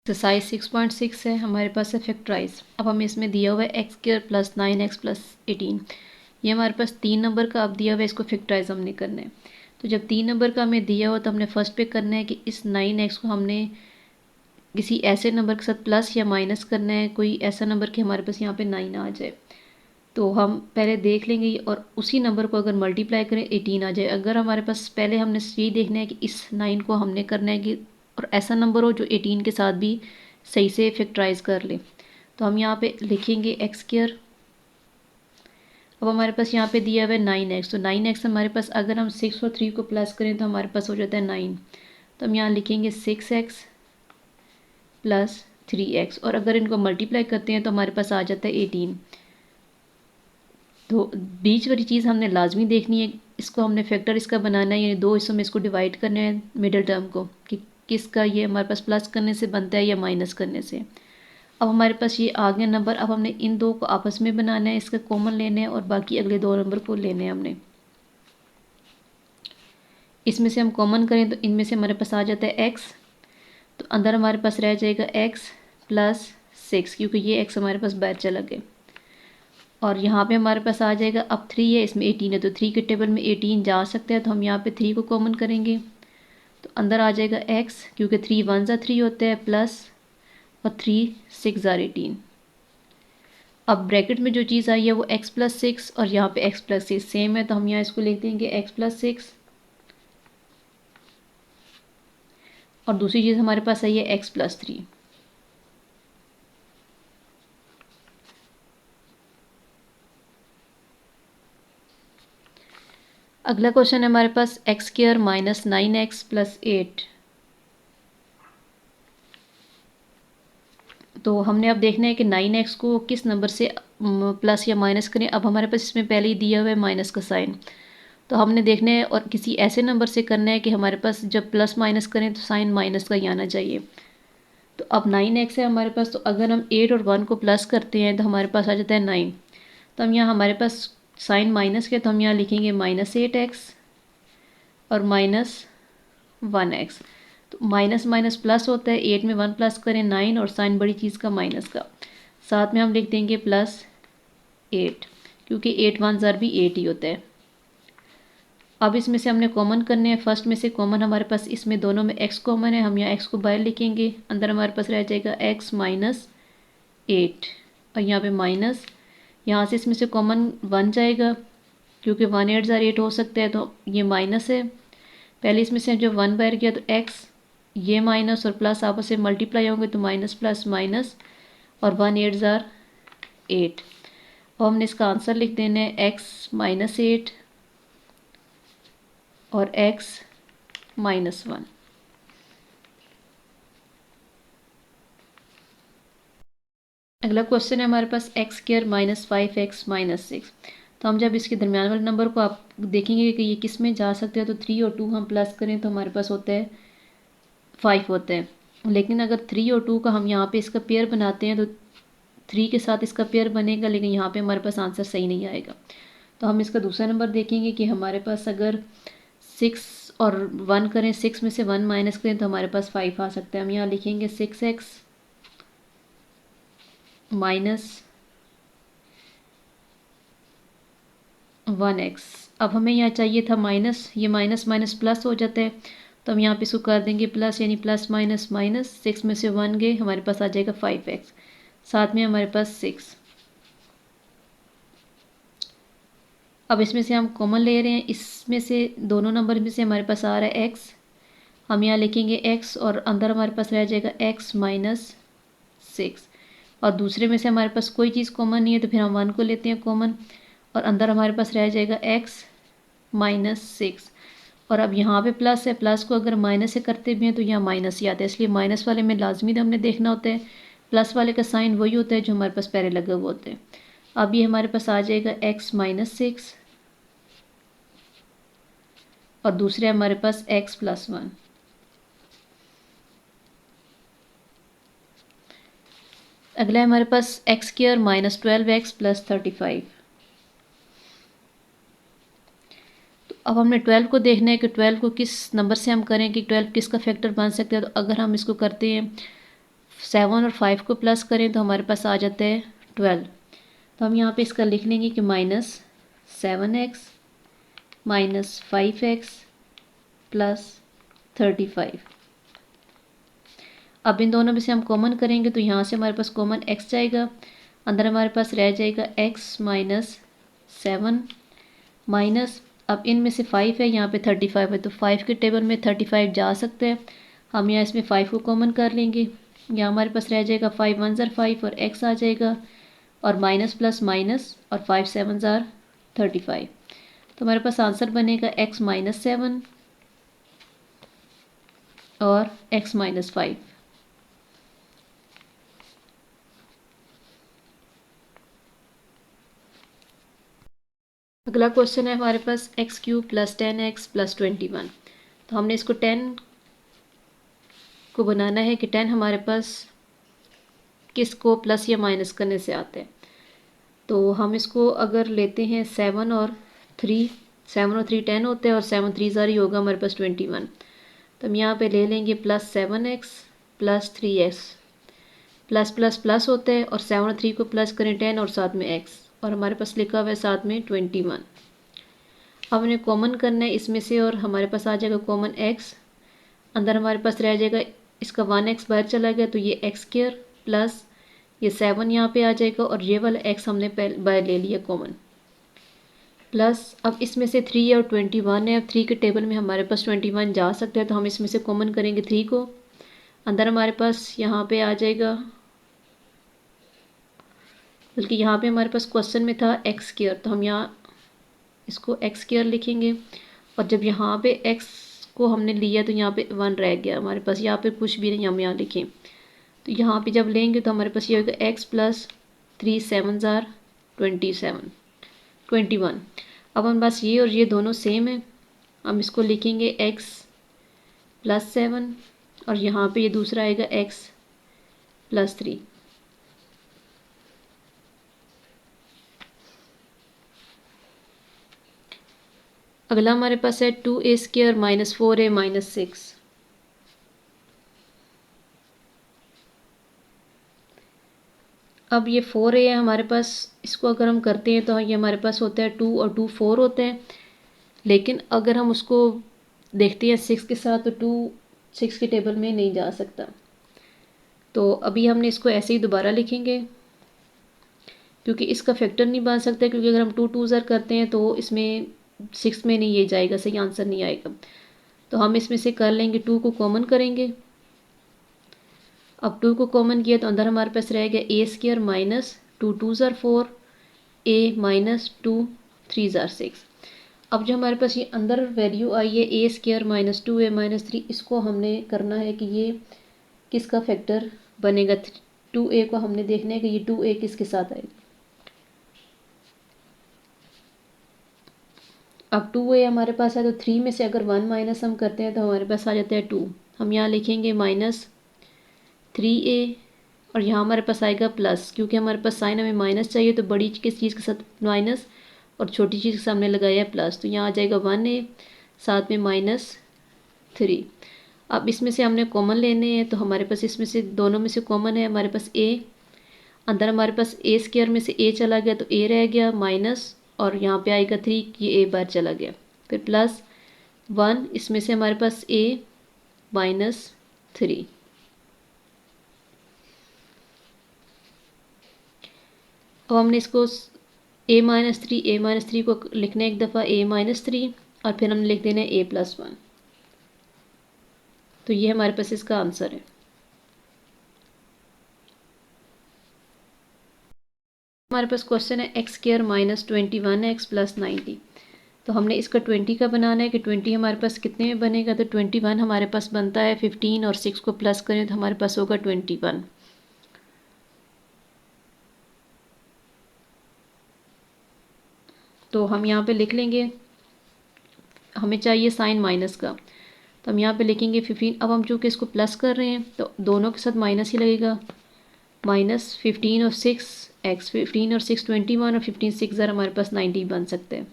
Exercise 6.6 है हमारे पास है फैक्टराइज। अब हमें इसमें दिया हुआ है x square plus 9x plus 18। ये हमारे पास 3 नंबर का अब दिया हुआ है, इसको फैक्टराइज हमने करना है। तो जब 3 नंबर का हमें दिया हुआ तो हमने फर्स्ट पे करना है कि इस 9x को हमने किसी ऐसे नंबर के साथ प्लस या माइनस करना है, कोई ऐसा नंबर कि हमारे पास यहाँ पे 9 आ जाए। तो हम पहले देख लेंगे और उसी नंबर को अगर मल्टीप्लाई करें 18 आ जाए। अगर हमारे पास पहले हमने यही देखना है कि इस 9 को हमने करना है कि और ऐसा नंबर हो जो 18 के साथ भी सही से फैक्टराइज कर ले। तो हम यहाँ पे लिखेंगे एक्स स्क्वायर। अब हमारे पास यहाँ पे दिया हुआ है 9x, तो 9x हमारे पास अगर हम 6 और 3 को प्लस करें तो हमारे पास हो जाता है 9। तो हम यहाँ लिखेंगे 6x प्लस 3x, और अगर इनको मल्टीप्लाई करते हैं तो हमारे पास आ जाता है 18। तो बीच वाली चीज़ हमने लाजमी देखनी है, इसको हमने फैक्टर इसका बनाना है, यानी दो हिस्सों में इसको डिवाइड करना है मिडिल टर्म को कि किसका ये हमारे पास प्लस करने से बनता है या माइनस करने से। अब हमारे पास ये आ गया नंबर। अब हमने इन दो को आपस में बनाना है, इसका कॉमन लेना है और बाकी अगले दो नंबर को लेने हैं हमने। इसमें से हम कॉमन करें तो इनमें से हमारे पास आ जाता है एक्स, तो अंदर हमारे पास रह जाएगा एक्स प्लस 6, क्योंकि ये एक्स हमारे पास बाहर चला गया। और यहाँ पे हमारे पास आ जाएगा, अब 3 है इसमें 18 है, तो 3 के टेबल में 18 जा सकता है, तो हम यहाँ पे 3 को कॉमन करेंगे तो अंदर आ जाएगा x, क्योंकि 3 1 ज़ा 3 होता है, प्लस और 3 6 ज़ा 18। अब ब्रैकेट में जो चीज़ आई है वो x प्लस 6 और यहाँ पे x प्लस 6 सेम है, तो हम यहाँ इसको लिख देंगे x प्लस 6। और दूसरी चीज़ हमारे पास आई है x प्लस 3। अगला क्वेश्चन है हमारे पास X square minus 9x plus 8। तो हमने अब देखना है कि 9x को किस नंबर से प्लस या माइनस करें। अब हमारे पास इसमें पहले ही दिया हुआ है माइनस का साइन, तो हमने देखना है और किसी ऐसे नंबर से करना है कि हमारे पास जब प्लस माइनस करें तो साइन माइनस का ही आना चाहिए। तो अब 9x है हमारे पास, तो अगर हम 8 और 1 को प्लस करते हैं तो हमारे पास आ जाता है 9। तो हम यहाँ हमारे पास साइन माइनस के, तो हम यहाँ लिखेंगे -8x और -1x। तो माइनस माइनस प्लस होता है, 8 में 1 प्लस करें 9 और साइन बड़ी चीज़ का माइनस का, साथ में हम लिख देंगे +8, क्योंकि 8 1 ज़र भी 8 ही होता है। अब इसमें से हमने कॉमन करने हैं। फर्स्ट में से कॉमन हमारे पास इसमें दोनों में x कॉमन है, हम यहाँ x को बाहर लिखेंगे, अंदर हमारे पास रह जाएगा x माइनस 8 और यहाँ पे माइनस, यहाँ से इसमें से कॉमन 1 जाएगा क्योंकि 1 8 ज़र 8 हो सकता है, तो ये माइनस है। पहले इसमें से जब 1 बाहर गया तो x, ये माइनस और प्लस आपस में मल्टीप्लाई होंगे तो माइनस प्लस माइनस, और 1 8 ज़र 8। और हमने इसका आंसर लिख देना है x माइनस 8 और x माइनस 1। अगला क्वेश्चन है हमारे पास X square minus 5x minus 6। तो हम जब इसके दरमियान वाले नंबर को आप देखेंगे कि ये किस में जा सकते हैं, तो 3 और 2 हम प्लस करें तो हमारे पास होता है 5 होता है। लेकिन अगर 3 और 2 का हम यहाँ पे इसका पेयर बनाते हैं तो 3 के साथ इसका पेयर बनेगा, लेकिन यहाँ पे हमारे पास आंसर सही नहीं आएगा। तो हम इसका दूसरा नंबर देखेंगे कि हमारे पास अगर 6 और 1 करें, 6 में से 1 माइनस करें तो हमारे पास 5 आ सकता है। हम यहाँ लिखेंगे 6x माइनस 1x। अब हमें यहाँ चाहिए था माइनस, ये माइनस माइनस प्लस हो जाता है, तो हम यहाँ पे इसको कर देंगे प्लस, यानी प्लस माइनस माइनस, 6 में से 1 गए, हमारे पास आ जाएगा 5x, साथ में हमारे पास 6। अब इसमें से हम कॉमन ले रहे हैं, इसमें से दोनों नंबर में से हमारे पास आ रहा है x, हम यहाँ लिखेंगे x और अंदर हमारे पास रह जाएगा x माइनस 6। और दूसरे में से हमारे पास कोई चीज़ कॉमन नहीं है, तो फिर हम 1 को लेते हैं कॉमन और अंदर हमारे पास रह जाएगा x माइनस 6। और अब यहाँ पे प्लस है, प्लस को अगर माइनस से करते भी हैं तो यहाँ माइनस ही आता है, इसलिए माइनस वाले में लाजमी हमने देखना होता है, प्लस वाले का साइन वही होता है जो हमारे पास पहले लगे हुए होते हैं। अब ये हमारे पास आ जाएगा x माइनस 6 और दूसरे हमारे पास x प्लस 1। अगला है हमारे पास X square minus 12x plus 35। तो अब हमने 12 को देखना है कि 12 को किस नंबर से हम करें कि 12 किसका फैक्टर बन सकता है। तो अगर हम इसको करते हैं 7 और 5 को प्लस करें तो हमारे पास आ जाता है 12। तो हम यहाँ पे इसका लिख लेंगे कि -7x -5x + 35। अब इन दोनों में से हम कॉमन करेंगे तो यहाँ से हमारे पास कॉमन x जाएगा, अंदर हमारे पास रह जाएगा x -7 माइनस, अब इनमें से 5 है, यहाँ पे 35 है, तो 5 के टेबल में 35 जा सकते हैं। हम यहाँ इसमें 5 को कॉमन कर लेंगे, यहाँ हमारे पास रह जाएगा 5 1 ज़ार 5 और x आ जाएगा, और माइनस प्लस माइनस, और 5 7 ज़ार 35। तो हमारे पास आंसर बनेगा x -7 और x -5। अगला क्वेश्चन है हमारे पास x³ + 10x + 21। तो हमने इसको 10 को बनाना है कि 10 हमारे पास किसको प्लस या माइनस करने से आते हैं। तो हम इसको अगर लेते हैं 7 और 3 10 होते हैं, और 7 3 ज़ार ही होगा हमारे पास 21। तो हम यहाँ पे ले लेंगे +7x + 3x, plus plus plus होते हैं, और 7 और 3 को प्लस करें 10 और साथ में x, और हमारे पास लिखा हुआ है साथ में 21। अब हमें कॉमन करना है इसमें से, और हमारे पास आ जाएगा कॉमन x, अंदर हमारे पास रह जाएगा इसका 1x बाहर चला गया, तो ये x² प्लस ये 7 यहाँ पे आ जाएगा, और ये वाला x हमने बाहर ले लिया कॉमन, प्लस अब इसमें से 3 और 21 है। अब 3 के टेबल में हमारे पास 21 जा सकता है, तो हम इसमें से कॉमन करेंगे 3 को, अंदर हमारे पास यहाँ पे आ जाएगा, बल्कि यहाँ पे हमारे पास क्वेश्चन में था x², तो हम यहाँ इसको x² लिखेंगे, और जब यहाँ पे x को हमने लिया तो यहाँ पे 1 रह गया हमारे पास, यहाँ पे कुछ भी नहीं हम यहाँ लिखें, तो यहाँ पे जब लेंगे तो हमारे पास ये होगा x + 3 7 ज़ार 21। अब हमारे पास ये और ये दोनों सेम है, हम इसको लिखेंगे x + 7, और यहाँ पे ये दूसरा आएगा x + 3। अगला हमारे पास है 2a² - 4a - 6। अब ये 4a है हमारे पास, इसको अगर हम करते हैं तो ये हमारे पास होता है 2 और 2 4 होते हैं, लेकिन अगर हम उसको देखते हैं 6 के साथ तो 2 6 के टेबल में नहीं जा सकता। तो अभी हमने इसको ऐसे ही दोबारा लिखेंगे, क्योंकि इसका फैक्टर नहीं बन सकता, क्योंकि अगर हम 2 2 ज़ार करते हैं तो इसमें 6 में नहीं ये जाएगा, सही आंसर नहीं आएगा। तो हम इसमें से कर लेंगे 2 को कॉमन करेंगे, अब 2 को कॉमन किया तो अंदर हमारे पास रह गया a² - 2 2 ज़ार 4 a - 2 3 ज़ार 6। अब जो हमारे पास ये अंदर वैल्यू आई है a² - 2a - 3, इसको हमने करना है कि ये किसका फैक्टर बनेगा। 2a को हमने देखना है कि ये 2a किसके साथ आएगा। अब 2a हमारे पास है, तो 3 में से अगर 1 माइनस हम करते हैं तो हमारे पास आ जाता है 2। हम यहाँ लिखेंगे -3a, और यहाँ हमारे पास आएगा प्लस, क्योंकि हमारे पास साइन हमें माइनस चाहिए, तो बड़ी किस चीज़ के साथ माइनस, और छोटी चीज़ के सामने लगाया है प्लस, तो यहाँ आ जाएगा 1a साथ में -3। अब इसमें से हमने कॉमन लेने हैं, तो हमारे पास इसमें से दोनों में से कॉमन है हमारे पास a, अंदर हमारे पास a² में से a चला गया तो a रह गया माइनस, और यहाँ पे आएगा 3, ये a बार चला गया, फिर +1, इसमें से हमारे पास a -3। अब हमने इसको a - 3 को लिखना है एक दफ़ा a - 3, और फिर हमने लिख देना है a + 1। तो ये हमारे पास इसका आंसर है। हमारे पास क्वेश्चन है x² - 21x + 90। तो हमने इसका 20 का बनाना है कि 20 हमारे पास कितने में बनेगा, तो 21 हमारे पास बनता है 15, और 6 को प्लस करें तो हमारे पास होगा 21। तो हम यहाँ पे लिख लेंगे, हमें चाहिए साइन माइनस का, तो हम यहाँ पे लिखेंगे 15। अब हम चूँकि इसको प्लस कर रहे हैं तो दोनों के साथ माइनस ही लगेगा, -15 और 6x, 15 और 6 21, और 15 6 ज़ार हमारे पास 90 बन सकते हैं।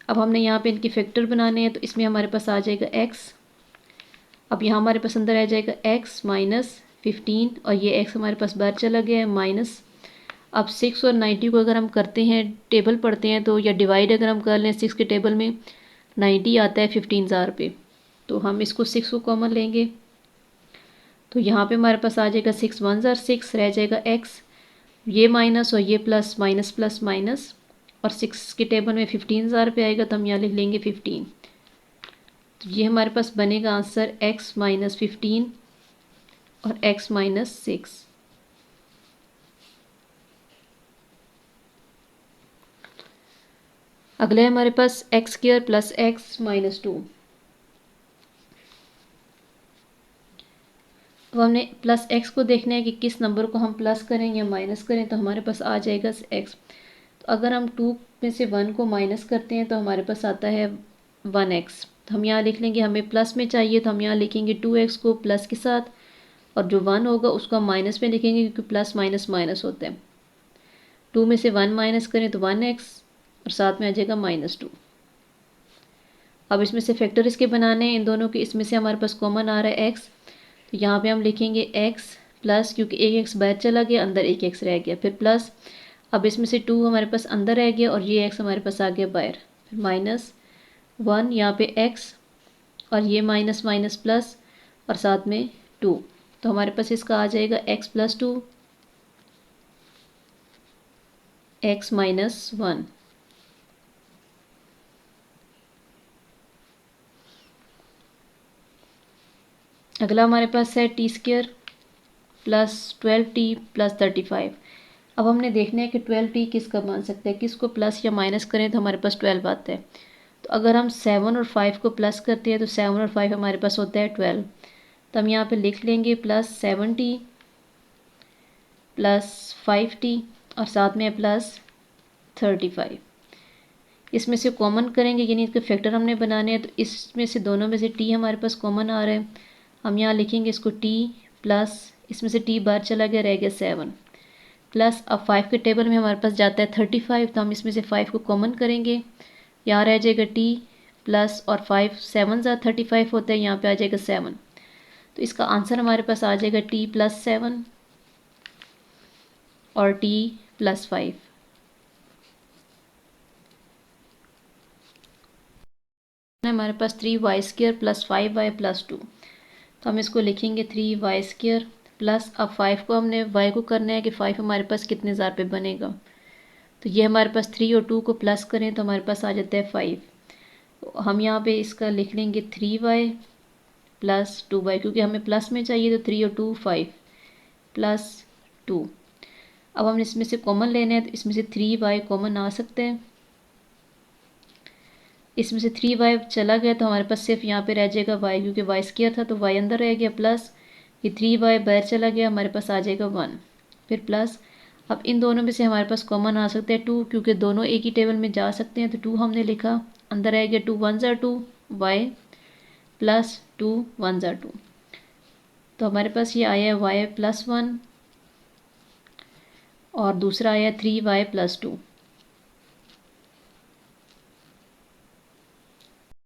अब हमने यहाँ पे इनके फैक्टर बनाने हैं, तो इसमें हमारे पास आ जाएगा x, अब यहाँ हमारे पास अंदर आ जाएगा x माइनस 15 और ये x हमारे पास बाहर चला गया है माइनस। अब 6 और 90 को अगर हम करते हैं, टेबल पढ़ते हैं तो, या डिवाइड अगर हम कर लें 6 के टेबल में 90 आता है 15,000 पे, तो हम इसको 6 को कॉमन लेंगे तो यहाँ पे हमारे पास आ जाएगा 6 1 ज़ार 6, रह जाएगा x, ये माइनस और ये प्लस, माइनस प्लस माइनस, और 6 के टेबल में 15,000 पे आएगा तो हम यहाँ लिख लेंगे 15। तो ये हमारे पास बनेगा आंसर x माइनस 15 और x माइनस 6। अगले हमारे पास X square plus X minus 2। अब हमने प्लस एक्स को देखना है कि किस नंबर को हम प्लस करें या माइनस करें, तो हमारे पास आ जाएगा एक्स। तो अगर हम 2 में से 1 को माइनस करते हैं तो हमारे पास आता है 1x। तो हम यहाँ लिख लेंगे, हमें प्लस में चाहिए तो हम यहाँ लिखेंगे 2x को प्लस के साथ, और जो 1 होगा उसको हम माइनस में लिखेंगे क्योंकि प्लस माइनस माइनस होते हैं। 2 में से 1 माइनस करें तो 1x और साथ में आ जाएगा -2। अब इसमें से फैक्टर इसके बनाने हैं इन दोनों के, इसमें से हमारे पास कॉमन आ रहा है x, तो यहाँ पे हम लिखेंगे x प्लस, क्योंकि एक x बाहर चला गया, अंदर एक x रह गया, फिर प्लस, अब इसमें से 2 हमारे पास अंदर रह गया और ये x हमारे पास आ गया बाहर, फिर -1, यहाँ पे x और ये माइनस माइनस प्लस और साथ में 2, तो हमारे पास इसका आ जाएगा x प्लस 2 x माइनस 1। अगला हमारे पास है T square plus 12t plus 35। अब हमने देखना है कि 12t किसका मान सकते हैं, किसको प्लस या माइनस करें तो हमारे पास 12 आता है। तो अगर हम 7 और 5 को प्लस करते हैं तो 7 और 5 हमारे पास होता है 12, तो हम यहाँ पे लिख लेंगे प्लस 7t प्लस 5t और साथ में प्लस 35। इसमें से कॉमन करेंगे, यानी इसके फैक्टर हमने बनाने हैं, तो इसमें से दोनों में से t हमारे पास कॉमन आ रहा है, हम यहाँ लिखेंगे इसको t प्लस, इसमें से t बाहर चला गया, रह गया 7 प्लस, अब 5 के टेबल में हमारे पास जाता है 35, तो हम इसमें से 5 को कॉमन करेंगे, यहाँ रह जाएगा t प्लस और 5 7 ज़ा 35 होता है, यहाँ पे आ जाएगा 7, तो इसका आंसर हमारे पास आ जाएगा t प्लस 7 और t प्लस 5। हमारे पास 3y square plus 5y plus 2, तो हम इसको लिखेंगे 3y स्क्वायर प्लस, अब 5 को हमने y को करना है कि 5 हमारे पास कितने ज़ार पे बनेगा, तो ये हमारे पास 3 और 2 को प्लस करें तो हमारे पास आ जाता है 5, तो हम यहाँ पे इसका लिख लेंगे 3y प्लस 2y, क्योंकि हमें प्लस में चाहिए तो 3 और 2 5 प्लस 2। अब हम इसमें से कॉमन लेना है तो इसमें से 3y कॉमन आ सकते हैं, इसमें से 3y चला गया तो हमारे पास सिर्फ यहाँ पे रह जाएगा y, क्योंकि y स्क्वायर था तो y अंदर रह गया, प्लस ये 3y बाहर चला गया, हमारे पास आ जाएगा 1, फिर प्लस, अब इन दोनों में से हमारे पास कॉमन आ सकते हैं 2, क्योंकि दोनों एक ही टेबल में जा सकते हैं, तो 2 हमने लिखा, अंदर रह गया 2 1 ज़ा 2 y प्लस 2 1 ज़ा 2, तो हमारे पास ये आया है y प्लस 1 और दूसरा आया 3y प्लस 2।